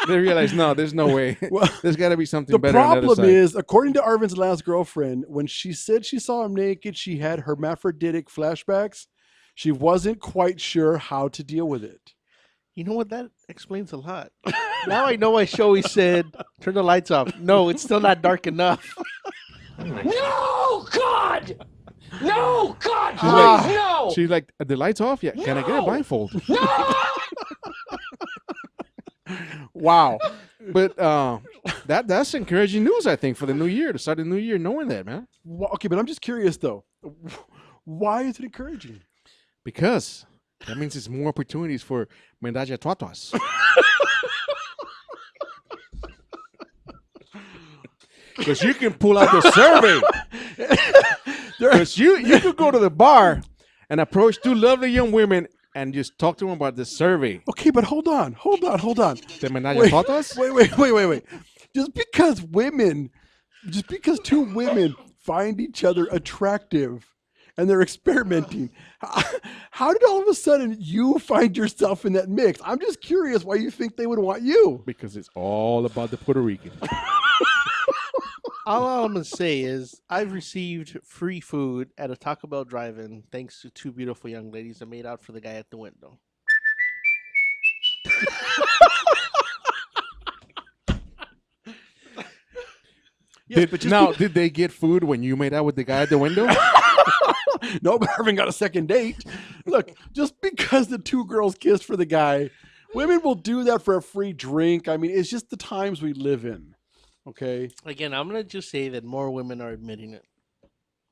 they realize, no, there's no way. There's got to be something better on the other side. The problem is, according to Arvin's last girlfriend, when she said she saw him naked, she had hermaphroditic flashbacks. She wasn't quite sure how to deal with it. You know what? That explains a lot. Now I know why Shoei said, turn the lights off. No, it's still not dark enough. No, God! No, God, please, no! She's like, the lights off yet? Can I get a blindfold? No! Wow. But that's encouraging news, I think, for the new year, to start the new year knowing that, man. Well, okay, but I'm just curious, though. Why is it encouraging? Because that means it's more opportunities for medalla tuatuas. Because you can pull out the survey. Because you could go to the bar and approach 2 lovely young women and just talk to them about the survey. Okay, but hold on. The medalla tuatuas? Wait. Just because 2 women find each other attractive and they're experimenting, how did all of a sudden you find yourself in that mix? I'm just curious why you think they would want you. Because it's all about the Puerto Rican. All I'm going to say is I've received free food at a Taco Bell drive-in thanks to 2 beautiful young ladies that made out for the guy at the window. Did they get food when you made out with the guy at the window? No, but Irvin got a second date. Look, just because the 2 girls kissed for the guy, women will do that for a free drink. I mean, it's just the times we live in. Okay. Again, I'm going to just say that more women are admitting it.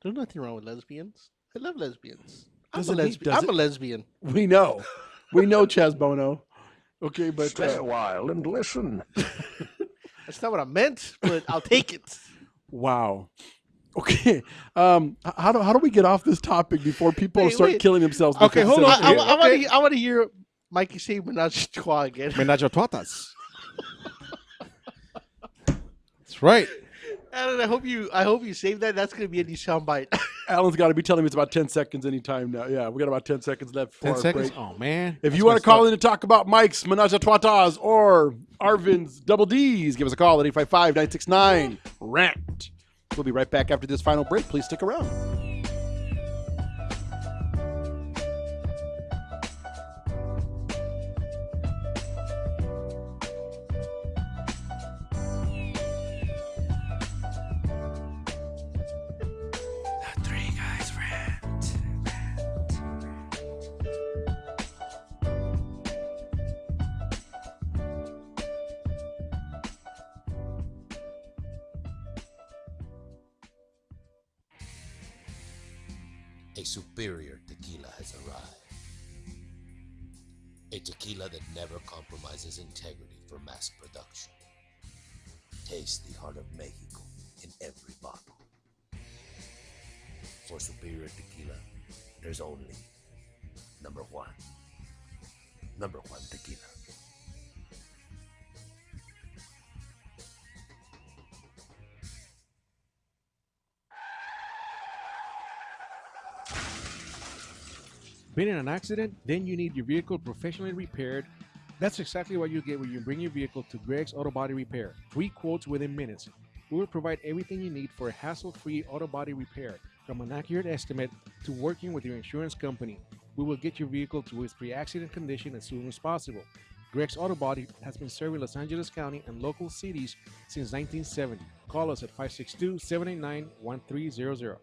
There's nothing wrong with lesbians. I love lesbians. I'm a lesbian. We know, Chaz Bono. Okay, but stay a while and listen. That's not what I meant, but I'll take it. Wow. Okay. How do we get off this topic before people start killing themselves? Okay, hold on. I want to hear Mikey say "menage a trois" again. Menage a tuatas. That's right. Alan, I hope you save that. That's gonna be a new soundbite. Alan's got to be telling me it's about 10 seconds anytime now. Yeah, we got about 10 seconds left for 10 our seconds? break. Oh, man. If you want to call in and talk about Mike's Menage a Trois or Arvin's Double D's, give us a call at 855-969-RANT. We'll be right back after this final break. Please stick around. A superior tequila has arrived. A tequila that never compromises integrity for mass production. Taste the heart of Mexico in every bottle. For superior tequila, there's only number one. Number one tequila. Been in an accident? Then you need your vehicle professionally repaired. That's exactly what you get when you bring your vehicle to Greg's Auto Body Repair. 3 quotes within minutes. We will provide everything you need for a hassle-free auto body repair, from an accurate estimate to working with your insurance company. We will get your vehicle to its pre-accident condition as soon as possible. Greg's Auto Body has been serving Los Angeles County and local cities since 1970. Call us at 562-789-1300.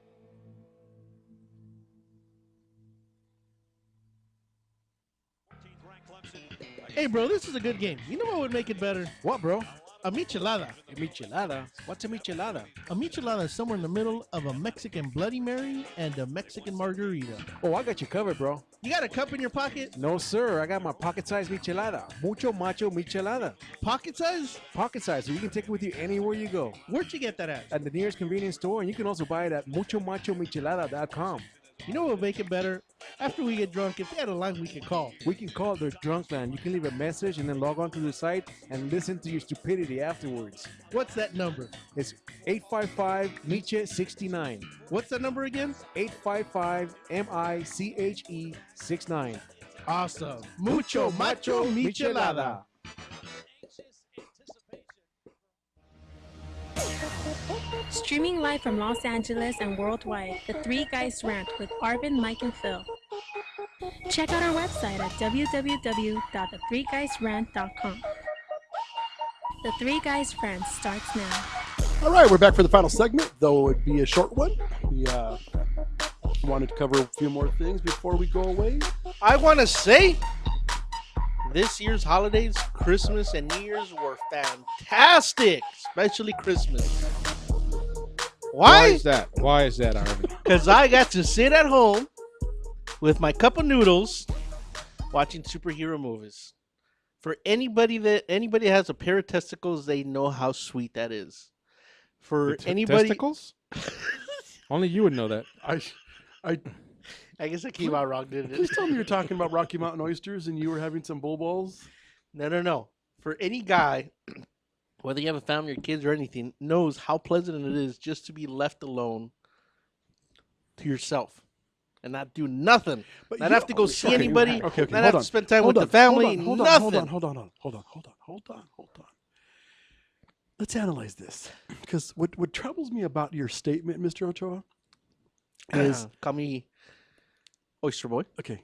Hey, bro, this is a good game. You know what would make it better? What, bro? A michelada. A michelada? What's a michelada? A michelada is somewhere in the middle of a Mexican Bloody Mary and a Mexican margarita. Oh, I got you covered, bro. You got a cup in your pocket? No, sir. I got my pocket-sized michelada. Mucho macho michelada. Pocket size? Pocket size, so you can take it with you anywhere you go. Where'd you get that at? At the nearest convenience store, and you can also buy it at muchomachomichelada.com. You know what would make it better? After we get drunk, if they had a line we could call. We can call their drunk line. You can leave a message and then log on to the site and listen to your stupidity afterwards. What's that number? It's 855-MICHE-69. What's that number again? 855-MICHE-69. Awesome. Mucho macho michelada. Streaming live from Los Angeles and worldwide, The Three Guys Rant with Arvin, Mike, and Phil. Check out our website at www.the3guysrant.com. The Three Guys Rant starts now. All right, we're back for the final segment, though it would be a short one. We wanted to cover a few more things before we go away. I want to say this year's holidays, Christmas and New Year's, were fantastic, especially Christmas. Why is that? Why is that, Arvin? Because I got to sit at home with my cup of noodles watching superhero movies. For anybody that has a pair of testicles, they know how sweet that is. For anybody, testicles? Only you would know that. I guess I came out wrong, didn't it? Please tell me you're talking about Rocky Mountain oysters and you were having some bull balls. No. For any guy, whether you have a family or kids or anything, knows how pleasant it is just to be left alone to yourself and not do nothing. But not you have to go see anybody. Okay, not have to spend time with the family. Nothing. Hold on. Let's analyze this. Because what troubles me about your statement, Mr. Ochoa, is... Call me Oyster Boy. Okay.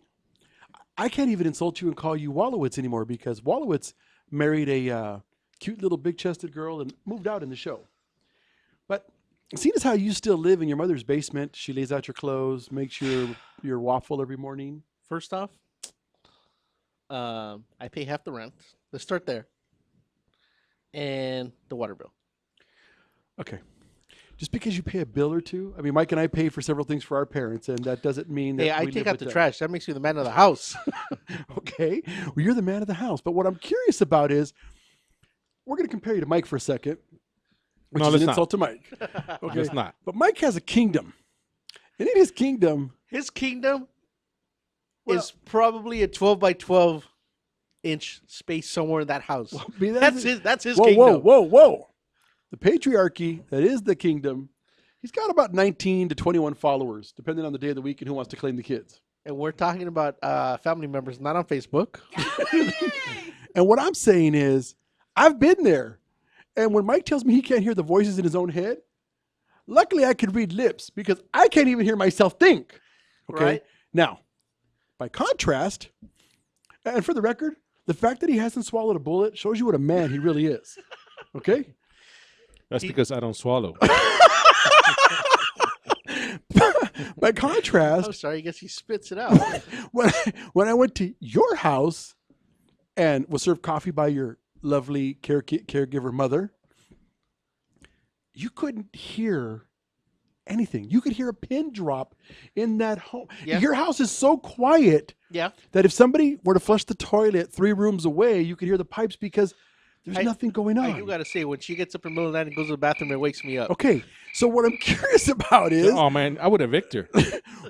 I can't even insult you and call you Wallowitz anymore because Wallowitz married a cute little big-chested girl and moved out in the show. But seeing as how you still live in your mother's basement, she lays out your clothes, makes your waffle every morning. First off, I pay half the rent. Let's start there. And the water bill. Okay. Just because you pay a bill or two, I mean, Mike and I pay for several things for our parents, and that doesn't mean that I we take live out with the them. trash. That makes you the man of the house. Okay. Well, you're the man of the house. But what I'm curious about is, we're going to compare you to Mike for a second, which is an insult to Mike. Okay. It's not. But Mike has a kingdom. And in his kingdom is probably a 12 by 12 inch space somewhere in that house. That's his kingdom. Whoa. The patriarchy that is the kingdom, he's got about 19 to 21 followers, depending on the day of the week and who wants to claim the kids. And we're talking about family members, not on Facebook. And what I'm saying is, I've been there. And when Mike tells me he can't hear the voices in his own head, luckily I can read lips because I can't even hear myself think. Okay. Right. Now, by contrast, and for the record, the fact that he hasn't swallowed a bullet shows you what a man he really is. Okay. That's because I don't swallow. By contrast, I'm sorry, I guess he spits it out. when I went to your house and was served coffee by your lovely caregiver mother, you couldn't hear anything. You could hear a pin drop in that home. Yeah. Your house is so quiet that if somebody were to flush the toilet 3 rooms away, you could hear the pipes because there's nothing going on. I do got to say, when she gets up in the middle of the night and goes to the bathroom, it wakes me up. Okay, so what I'm curious about is... Oh, man, I would evict her.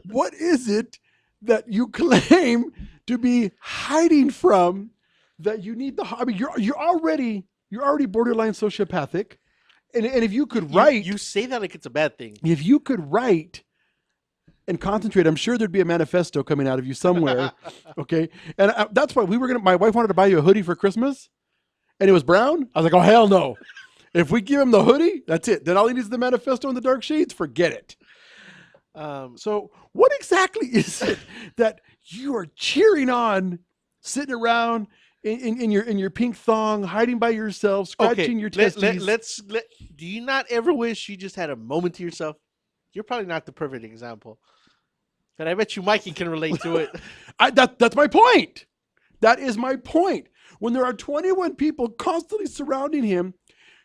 What is it that you claim to be hiding from that you need the... I mean, you're already borderline sociopathic. And if you could write... You say that like it's a bad thing. If you could write and concentrate, I'm sure there'd be a manifesto coming out of you somewhere. Okay? And that's why my wife wanted to buy you a hoodie for Christmas. And it was brown. I was like, oh, hell no. If we give him the hoodie, that's it. Then all he needs is the manifesto and the dark sheets. Forget it. So what exactly is it that you are cheering on, sitting around in your pink thong, hiding by yourself, scratching your testes? Do you not ever wish you just had a moment to yourself? You're probably not the perfect example. But I bet you Mikey can relate to it. That's my point. That is my point. When there are 21 people constantly surrounding him,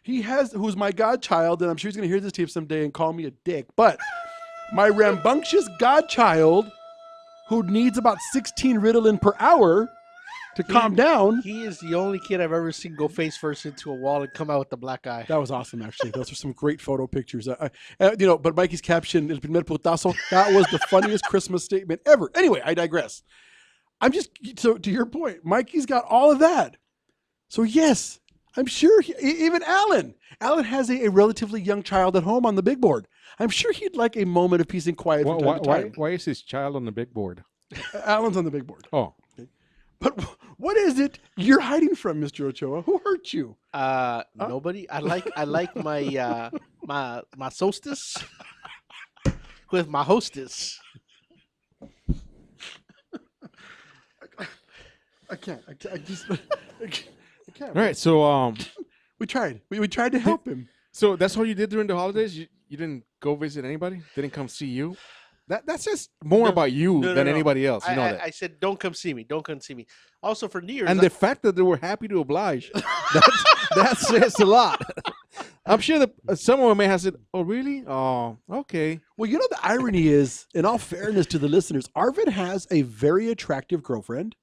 who's my godchild, and I'm sure he's going to hear this tape someday and call me a dick, but my rambunctious godchild who needs about 16 Ritalin per hour to calm down. He is the only kid I've ever seen go face first into a wall and come out with a black eye. That was awesome, actually. Those are some great photo pictures. But Mikey's caption, El primer putazo, that was the funniest Christmas statement ever. Anyway, I digress. So to your point, Mikey's got all of that. So yes, I'm sure even Alan has a relatively young child at home on the big board. I'm sure he'd like a moment of peace and quiet from time to time. Why is his child on the big board? Alan's on the big board. Oh. But what is it you're hiding from, Mr. Ochoa? Who hurt you? Nobody. I like my my solstice with my hostess. I can't. I can't. All right, so we tried. We tried to help him. So that's all you did during the holidays? You didn't go visit anybody? Didn't come see you? That says more about you than anybody else. You know that. I said, don't come see me. Don't come see me. Also, for New Year's. And the fact that they were happy to oblige, that says a lot. I'm sure that someone may have said, oh, really? Oh, okay. Well, you know, the irony is, in all fairness to the listeners, Arvin has a very attractive girlfriend.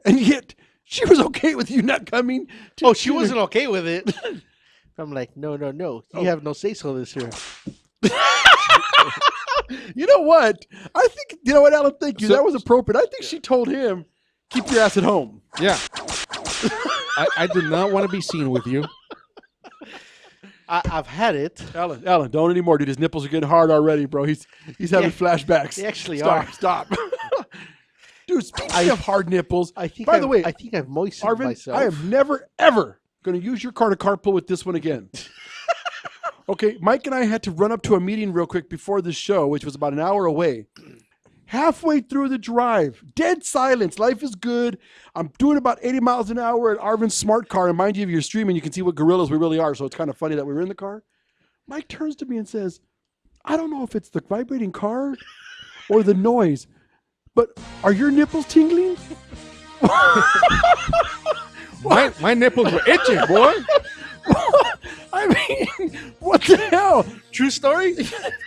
And yet, she was okay with you not coming. She wasn't okay with it. I'm like, no. You have no say-so this year. You know what? I think, you know what, Alan, thank you. That was appropriate. I think she told him, keep your ass at home. Yeah. I did not want to be seen with you. I've had it. Alan, don't anymore, dude. His nipples are getting hard already, bro. He's having flashbacks. They actually are. Stop. Dude, speaking of hard nipples, by the way, I think I've moistened Arvin, myself. I am never, ever going to use your car to carpool with this one again. Okay, Mike and I had to run up to a meeting real quick before the show, which was about an hour away. Halfway through the drive, dead silence. Life is good. I'm doing about 80 miles an hour in Arvin's smart car. And mind you, if you're streaming, you can see what gorillas we really are. So it's kind of funny that we were in the car. Mike turns to me and says, I don't know if it's the vibrating car or the noise, but are your nipples tingling? My nipples were itching, boy. I mean, what the hell? True story?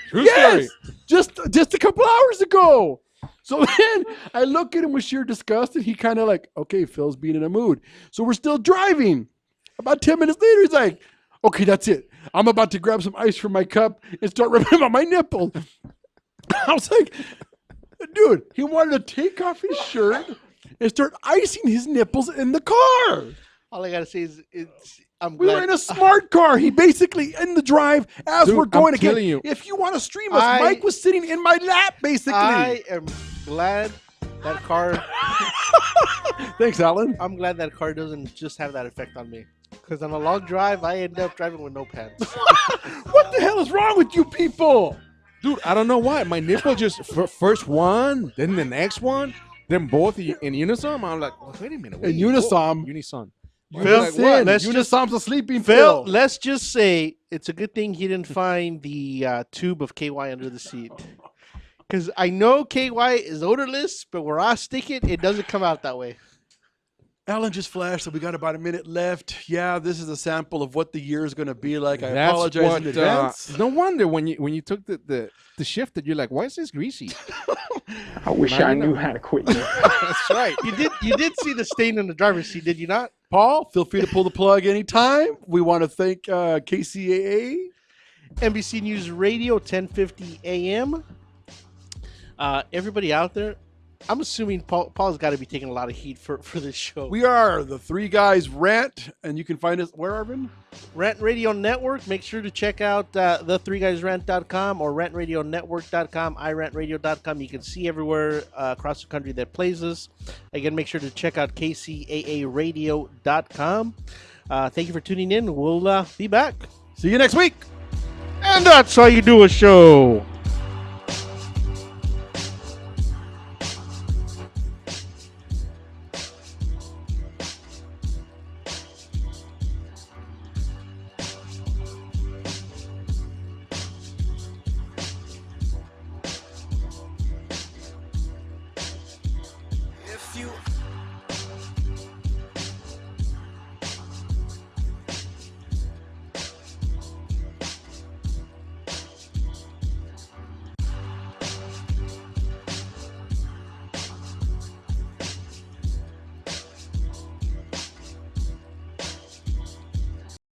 True story. Just a couple hours ago. So then I look at him with sheer disgust, and he kind of like, okay, Phil's being in a mood. So we're still driving. About 10 minutes later, he's like, okay, that's it. I'm about to grab some ice from my cup and start rubbing on my nipple. I was like, dude, he wanted to take off his shirt and start icing his nipples in the car. All I got to say is we were in a smart car. He basically in the drive as we're going to get. If you want to stream us, Mike was sitting in my lap, basically. I am glad that car. Thanks, Alan. I'm glad that car doesn't just have that effect on me. Because on a long drive, I end up driving with no pants. What the hell is wrong with you people? Dude, I don't know why. My nipple just first one, then the next one, then both in unison. I'm like, oh, wait a minute. In unison. Unison. Unisom's a sleeping Phil, pill. let's just say it's a good thing he didn't find the tube of KY under the seat. Because I know KY is odorless, but where I stick it, it doesn't come out that way. Alan just flashed, so we got about a minute left. Yeah, this is a sample of what the year is going to be like. I apologize in advance. No wonder when you took the shift that you're like, why is this greasy? I wish I knew how to quit. That's right. You did see the stain in the driver's seat, did you not? Paul, feel free to pull the plug anytime. We want to thank KCAA. NBC News Radio, 1050 AM. Everybody out there, I'm assuming Paul's got to be taking a lot of heat for this show. We are the Three Guys Rant, and you can find us where, Arvin? Rant Radio Network. Make sure to check out the3guysrant.com or rantradionetwork.com, irantradio.com. You can see everywhere across the country that plays us. Again, make sure to check out kcaaradio.com. Thank you for tuning in. We'll be back. See you next week. And that's how you do a show.